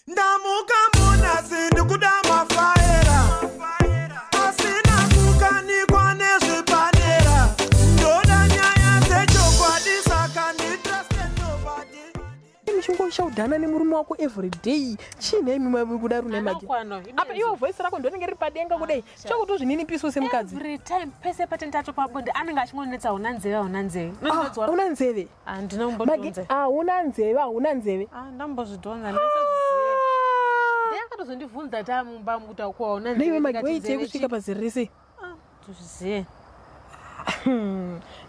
Ndamuka muna sindi kudama faera. Asina kukanikwa nezvipanera. Ndoda nyaya dzechokwadisa kandi trust nobody. Mishonga udhana nemurume wako every day. Chine imi kudaro nemagi. Apa iwo voice rako ndonenge riri padenga kudai. Chakuti zvinini piso semukadzi. Every time pese patentato pabonde anenge achingonetsa una nzeve. Una nzeve. Andina kumbodonza. Una nzeve. Ndambozvidonza ndese. Ndakatozondivhunza tamumba mukuta kwa una nzeve. Newe magi waite kusvika pazirisi. Tuzviziye.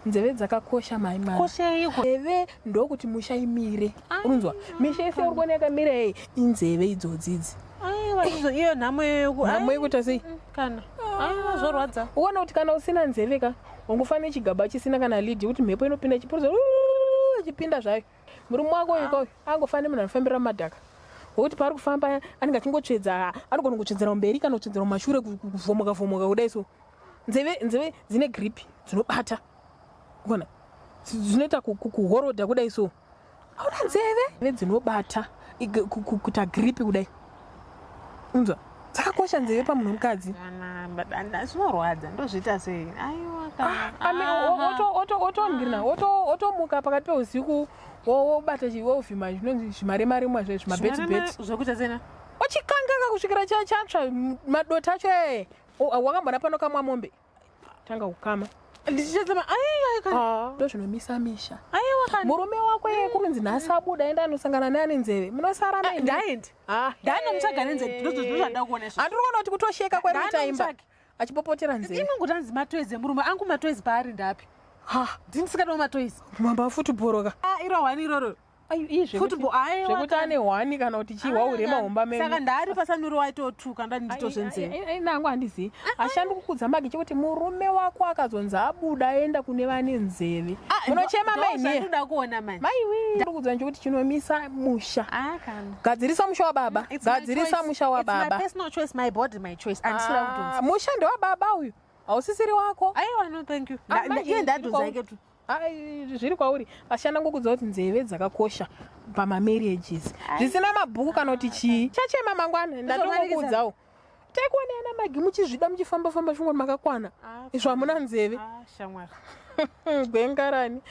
Nzeve dzakakosha mai mwana. Kosheiko? Nzeve ndokuti musha imire. Unonzwa? Misha yese urikuona yakamira inzeve idzodzidzi. Aiwa iyo nhamo yeku. Nhamo yekuita sei? Kana. Aiwa zvorwadza. Uona kuti kana usina nzeve ka ungofanira chigaba chisina kana lid kuti mhepo inopinda chiporza chipinda zvayo. Murume wako uyu angofanira munhu anofambira madhaka. Wokuti paari kufamba anenge achingotsvedza, anogona kutsvedzera mberi kana kutsvedzera mumashure kuvhomoka kudai so. Nzeve dzine grip dzinobata. Kuona? Dzinoita kuhorodha kudai so. Auna nzeve dzinobata kuita grip kudai. Unzwa? Dzakakosha nzeve pamunhu mukadzi. Kana zvinorwadza ndozviita sei? Aiwa kana. Otomhirina, otomuka pakati peusiku wobata wovhima zvinonzi zvimaremare zvimabeti. Zvokuita sena? Ochikanganga kusvikira chatsva madota acho wakambona pano kamwa mombe. Tanga kukama. Ndichitsema aiwa ndozvinomisa misha. Aiwa kana. Murume wako kurunzi nhasi abuda enda anosangana naye nenzeve. Munosara naye. Ndaendi. Ndainomutsvaga nenzeve. Ndozvanda kuona izvo. Andinoona kuti kutosheka kwemita imba. Achipopotera nzeve. Inongotanzi matoizi murume angu matoizi paari ndapi? Ndisingatoo matoizi. Mamba futubhoroka. Iro wani iroro. Football aiwa. Zvekuti ane wani kana kuti chiwa urema homba meme. Saka ndari pasanuro waitotuka ndanditozvenze. Nangu handizi. Ashandi kukudza magi chekuti murume wako akazonza abuda aenda kune vane nzeve. Unochema mai ne. Ndoda kuona mai. Maiwi. Ndikudza chekuti chinomisa musha. Kana. Gadzirisa musha wa baba. Gadzirisa musha wa baba. It's my personal choice, my body, my choice. Andisira kudonza. Musha ndewa baba uyu. Ausisiri wako. Aiwa no thank you. Iye ndadonza yake tu. Zviri kwauri ashanda ngokudza kuti nzeve dzakakosha pamamarriages zvisina mabhuku kana kuti chii chachema mangwana ndatongokudzawo taikuoneana magi muchizvida muchifamba-famba chingoni makakwana izvo hamuna nzeve shamwari gwengarani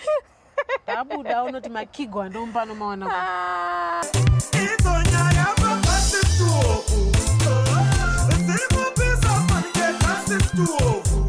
tabuda unoti makigo andomba nomawana Itonyaya mabasi tuoku. Zirikupisa panike kasi tuoku.